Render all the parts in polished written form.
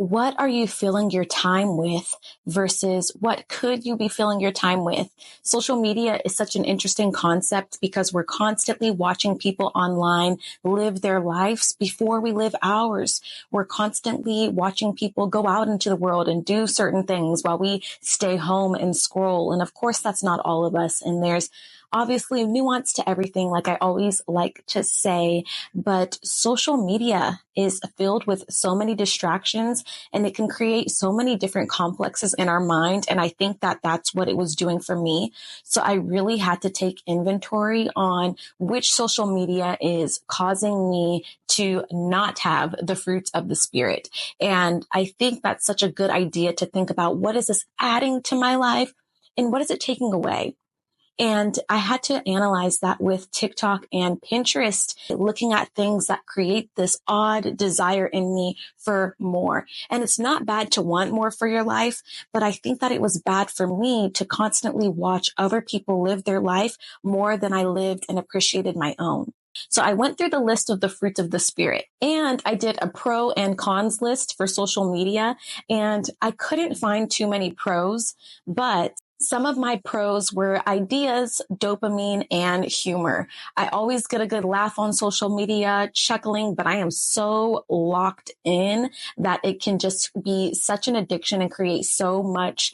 what are you filling your time with versus what could you be filling your time with? Social media is such an interesting concept because we're constantly watching people online live their lives before we live ours. We're constantly watching people go out into the world and do certain things while we stay home and scroll. And of course, that's not all of us. And there's obviously nuance to everything, like I always like to say, but social media is filled with so many distractions and it can create so many different complexes in our mind. And I think that that's what it was doing for me. So I really had to take inventory on which social media is causing me to not have the fruits of the spirit. And I think that's such a good idea to think about, what is this adding to my life and what is it taking away? And I had to analyze that with TikTok and Pinterest, looking at things that create this odd desire in me for more. And it's not bad to want more for your life, but I think that it was bad for me to constantly watch other people live their life more than I lived and appreciated my own. So I went through the list of the fruits of the spirit, and I did a pro and cons list for social media, and I couldn't find too many pros, but some of my pros were ideas, dopamine, and humor. I always get a good laugh on social media, chuckling, but I am so locked in that it can just be such an addiction and create so much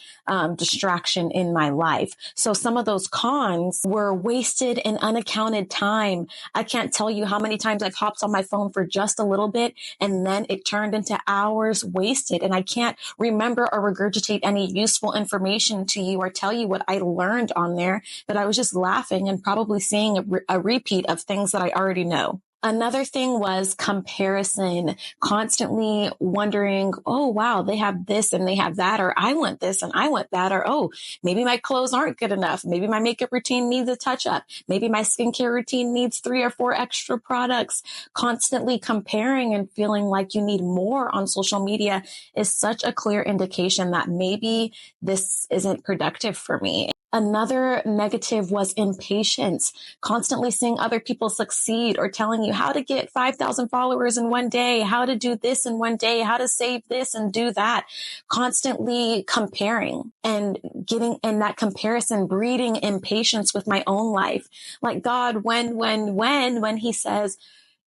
distraction in my life. So some of those cons were wasted and unaccounted time. I can't tell you how many times I've hopped on my phone for just a little bit and then it turned into hours wasted. And I can't remember or regurgitate any useful information to you or tell you what I learned on there, but I was just laughing and probably seeing a repeat of things that I already know. Another thing was comparison, constantly wondering, oh, wow, they have this and they have that, or I want this and I want that, or, oh, maybe my clothes aren't good enough. Maybe my makeup routine needs a touch up. Maybe my skincare routine needs 3 or 4 extra products. Constantly comparing and feeling like you need more on social media is such a clear indication that maybe this isn't productive for me. Another negative was impatience, constantly seeing other people succeed or telling you how to get 5,000 followers in one day, how to do this in one day, how to save this and do that, constantly comparing and getting in that comparison, breeding impatience with my own life. Like, God, when he says,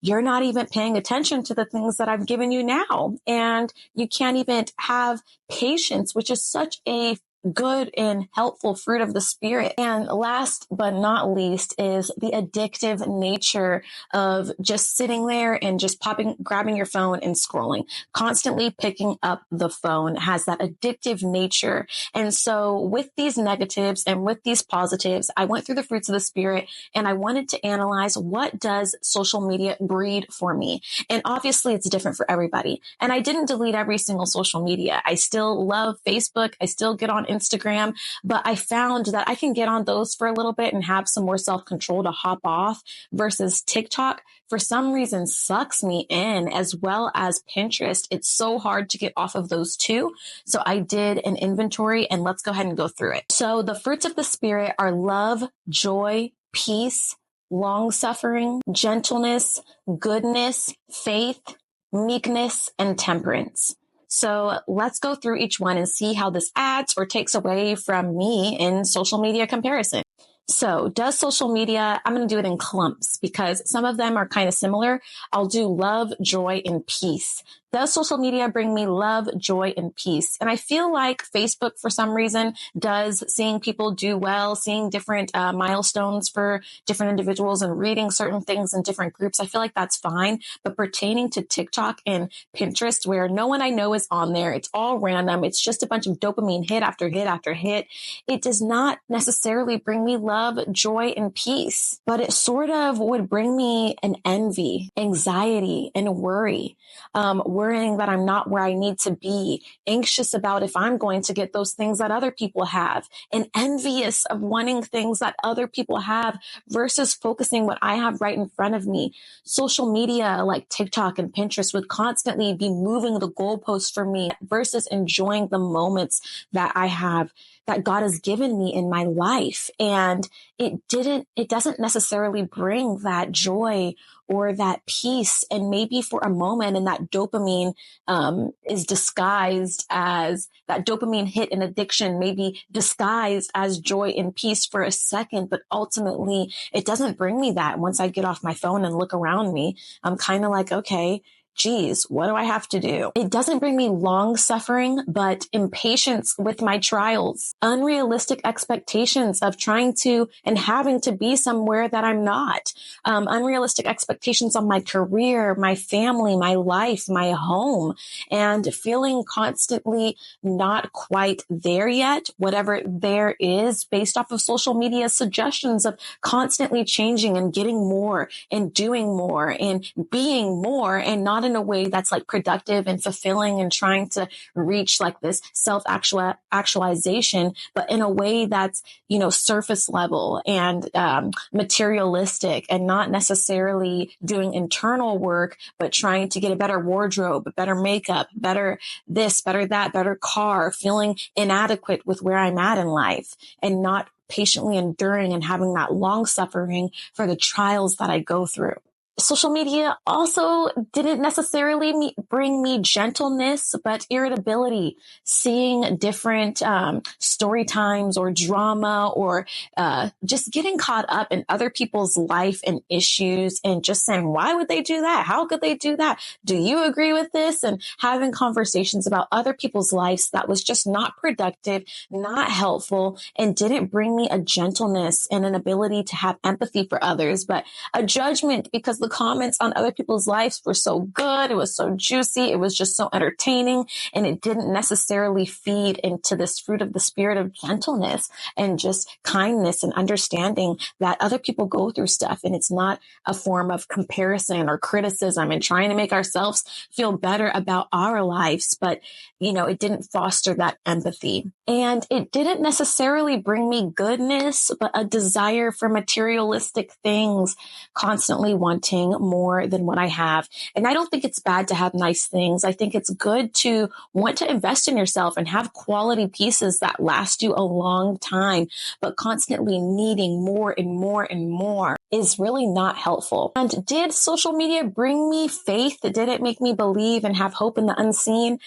you're not even paying attention to the things that I've given you now. And you can't even have patience, which is such a good and helpful fruit of the spirit. And last but not least is the addictive nature of just sitting there and just grabbing your phone and scrolling. Constantly picking up the phone has that addictive nature. And so with these negatives and with these positives, I went through the fruits of the spirit and I wanted to analyze, what does social media breed for me? And obviously it's different for everybody. And I didn't delete every single social media. I still love Facebook. I still get on Instagram, but I found that I can get on those for a little bit and have some more self-control to hop off, versus TikTok for some reason sucks me in, as well as Pinterest. It's so hard to get off of those two. So I did an inventory and let's go ahead and go through it. So the fruits of the spirit are love, joy, peace, long suffering, gentleness, goodness, faith, meekness, and temperance. So let's go through each one and see how this adds or takes away from me in social media comparison. So does social media, I'm going to do it in clumps because some of them are kind of similar. I'll do love, joy, and peace. Does social media bring me love, joy, and peace? And I feel like Facebook, for some reason, does, seeing people do well, seeing different milestones for different individuals and reading certain things in different groups. I feel like that's fine. But pertaining to TikTok and Pinterest, where no one I know is on there, it's all random. It's just a bunch of dopamine hit after hit after hit. It does not necessarily bring me love, joy, and peace, but it sort of would bring me an envy, anxiety, and worry. Worrying that I'm not where I need to be, anxious about if I'm going to get those things that other people have, and envious of wanting things that other people have versus focusing what I have right in front of me. Social media like TikTok and Pinterest would constantly be moving the goalposts for me versus enjoying the moments that I have, that God has given me in my life. And it doesn't necessarily bring that joy or that peace. And maybe for a moment, and that dopamine is disguised as that dopamine hit in addiction, maybe disguised as joy and peace for a second, but ultimately it doesn't bring me that. Once I get off my phone and look around me, I'm kind of like, okay, geez, what do I have to do? It doesn't bring me long suffering, but impatience with my trials, unrealistic expectations of trying to and having to be somewhere that I'm not, unrealistic expectations on my career, my family, my life, my home, and feeling constantly not quite there yet, whatever there is based off of social media suggestions of constantly changing and getting more and doing more and being more, and not in a way that's like productive and fulfilling and trying to reach like this self-actualization, but in a way that's, surface level and materialistic, and not necessarily doing internal work, but trying to get a better wardrobe, better makeup, better this, better that, better car, feeling inadequate with where I'm at in life, and not patiently enduring and having that long suffering for the trials that I go through. Social media also didn't necessarily bring me gentleness, but irritability, seeing different story times or drama, or just getting caught up in other people's life and issues, and just saying, why would they do that? How could they do that? Do you agree with this? And having conversations about other people's lives that was just not productive, not helpful, and didn't bring me a gentleness and an ability to have empathy for others, but a judgment because the comments on other people's lives were so good. It was so juicy. It was just so entertaining. And it didn't necessarily feed into this fruit of the spirit of gentleness and just kindness and understanding that other people go through stuff. And it's not a form of comparison or criticism and trying to make ourselves feel better about our lives. But, it didn't foster that empathy. And it didn't necessarily bring me goodness, but a desire for materialistic things, constantly wanting more than what I have. And I don't think it's bad to have nice things. I think it's good to want to invest in yourself and have quality pieces that last you a long time, but constantly needing more and more and more is really not helpful. And did social media bring me faith? Did it make me believe and have hope in the unseen?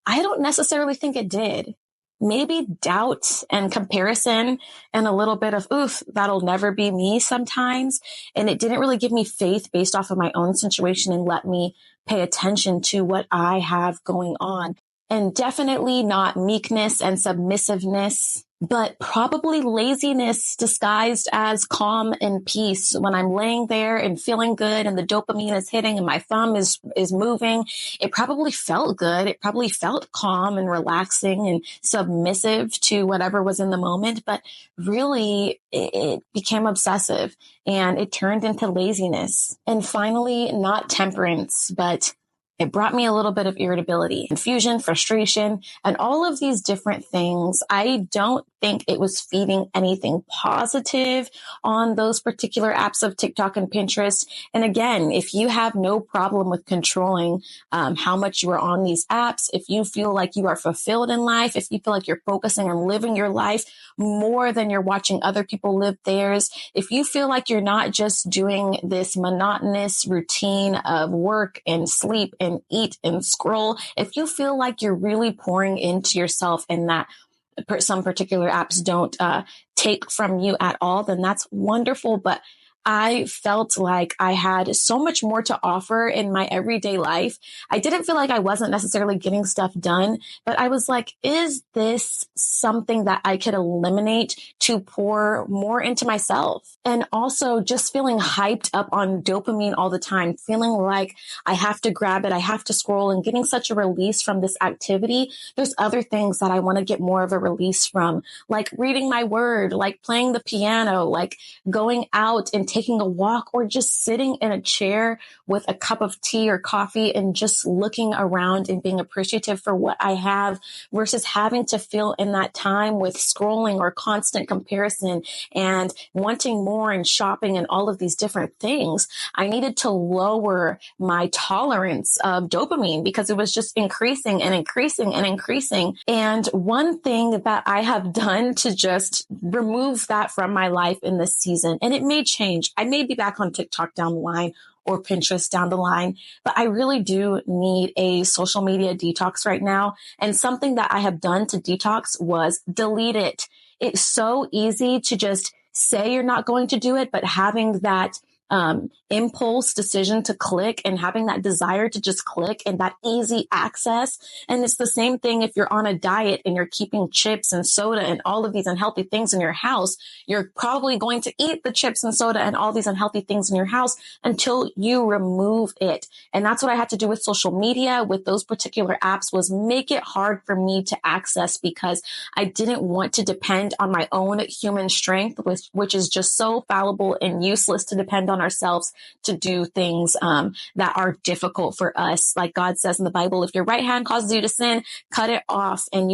I don't necessarily think it did. Maybe doubt and comparison and a little bit of, oof, that'll never be me sometimes. And it didn't really give me faith based off of my own situation and let me pay attention to what I have going on. And definitely not meekness and submissiveness, but probably laziness disguised as calm and peace. When I'm laying there and feeling good and the dopamine is hitting and my thumb is moving, it probably felt good. It probably felt calm and relaxing and submissive to whatever was in the moment. But really, it became obsessive and it turned into laziness. And finally, not temperance, but it brought me a little bit of irritability, confusion, frustration, and all of these different things. I don't think it was feeding anything positive on those particular apps of TikTok and Pinterest. And again, if you have no problem with controlling how much you are on these apps, if you feel like you are fulfilled in life, if you feel like you're focusing on living your life more than you're watching other people live theirs, if you feel like you're not just doing this monotonous routine of work and sleep and eat and scroll, if you feel like you're really pouring into yourself and that some particular apps don't take from you at all, then that's wonderful. But I felt like I had so much more to offer in my everyday life. I didn't feel like I wasn't necessarily getting stuff done, but I was like, is this something that I could eliminate to pour more into myself? And also just feeling hyped up on dopamine all the time, feeling like I have to grab it, I have to scroll, and getting such a release from this activity. There's other things that I want to get more of a release from, like reading my word, like playing the piano, like going out and taking a walk or just sitting in a chair with a cup of tea or coffee and just looking around and being appreciative for what I have versus having to fill in that time with scrolling or constant comparison and wanting more and shopping and all of these different things. I needed to lower my tolerance of dopamine because it was just increasing and increasing and increasing. And one thing that I have done to just remove that from my life in this season, and it may change. I may be back on TikTok down the line or Pinterest down the line, but I really do need a social media detox right now. And something that I have done to detox was delete it. It's so easy to just say you're not going to do it, but having that impulse decision to click and having that desire to just click and that easy access. And it's the same thing if you're on a diet and you're keeping chips and soda and all of these unhealthy things in your house. You're probably going to eat the chips and soda and all these unhealthy things in your house until you remove it. And that's what I had to do with social media, with those particular apps, was make it hard for me to access because I didn't want to depend on my own human strength, which is just so fallible and useless to depend on ourselves to do things that are difficult for us. Like God says in the Bible, if your right hand causes you to sin, cut it off. And,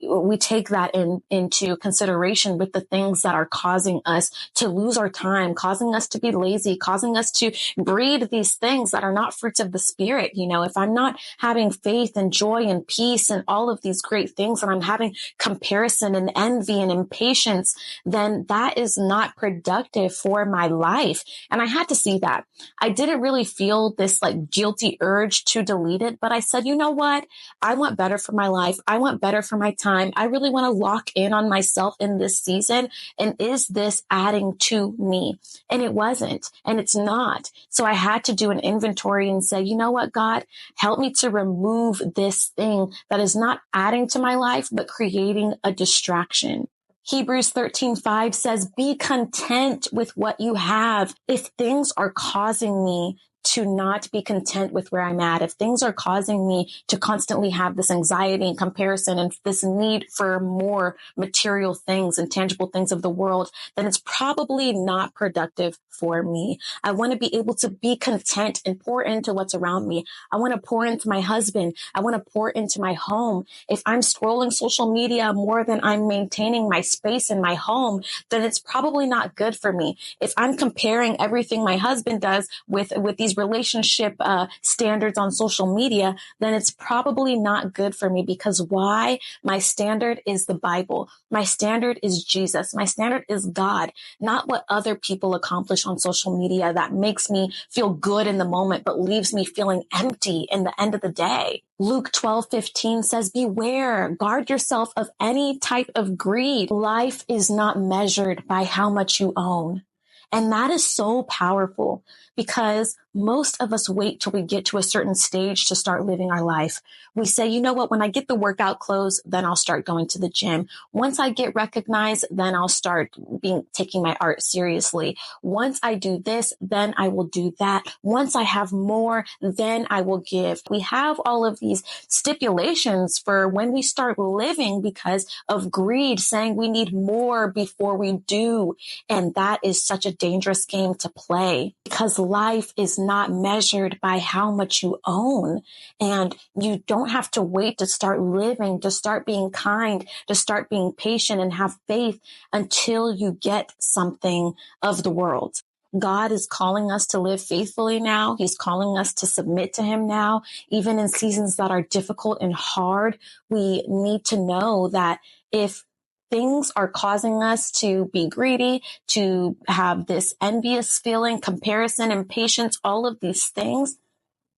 we take that into consideration with the things that are causing us to lose our time, causing us to be lazy, causing us to breed these things that are not fruits of the Spirit. If I'm not having faith and joy and peace and all of these great things, and I'm having comparison and envy and impatience, then that is not productive for my life. And I had to see that. I didn't really feel this guilty urge to delete it, but I said, you know what? I want better for my life. I want better for my time. I really want to lock in on myself in this season. And is this adding to me? And it wasn't, and it's not. So I had to do an inventory and say, you know what, God, help me to remove this thing that is not adding to my life, but creating a distraction. Hebrews 13:5 says, be content with what you have. If things are causing me to not be content with where I'm at, if things are causing me to constantly have this anxiety and comparison and this need for more material things and tangible things of the world, then it's probably not productive for me. I want to be able to be content and pour into what's around me. I want to pour into my husband. I want to pour into my home. If I'm scrolling social media more than I'm maintaining my space in my home, then it's probably not good for me. If I'm comparing everything my husband does with these relationship standards on social media, then it's probably not good for me. Because why? My standard is the Bible. My standard is Jesus. My standard is God, not what other people accomplish on social media that makes me feel good in the moment, but leaves me feeling empty in the end of the day. Luke 12:15 says, beware, guard yourself of any type of greed. Life is not measured by how much you own. And that is so powerful because most of us wait till we get to a certain stage to start living our life. We say, you know what, when I get the workout clothes, then I'll start going to the gym. Once I get recognized, then I'll start taking my art seriously. Once I do this, then I will do that. Once I have more, then I will give. We have all of these stipulations for when we start living because of greed, saying we need more before we do. And that is such a dangerous game to play because life is not measured by how much you own. And you don't have to wait to start living, to start being kind, to start being patient and have faith until you get something of the world. God is calling us to live faithfully now. He's calling us to submit to him now. Even in seasons that are difficult and hard, we need to know that if things are causing us to be greedy, to have this envious feeling, comparison, impatience, all of these things,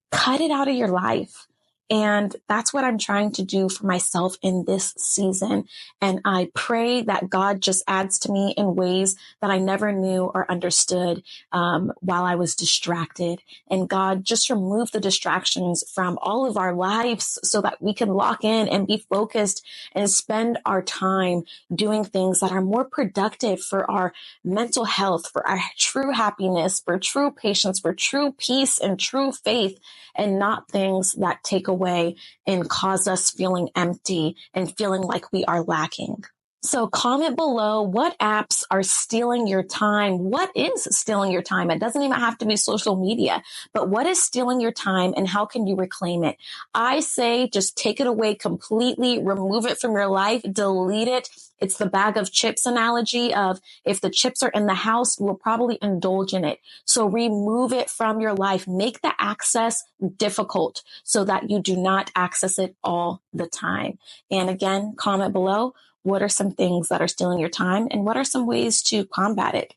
cut it out of your life. And that's what I'm trying to do for myself in this season. And I pray that God just adds to me in ways that I never knew or understood while I was distracted. And God, just remove the distractions from all of our lives so that we can lock in and be focused and spend our time doing things that are more productive for our mental health, for our true happiness, for true patience, for true peace and true faith, and not things that take away and cause us feeling empty and feeling like we are lacking. So comment below what apps are stealing your time. What is stealing your time? It doesn't even have to be social media, but what is stealing your time and how can you reclaim it? I say just take it away completely, remove it from your life, delete it. It's the bag of chips analogy of if the chips are in the house, we'll probably indulge in it. So remove it from your life. Make the access difficult so that you do not access it all the time. And again, comment below. What are some things that are stealing your time and what are some ways to combat it?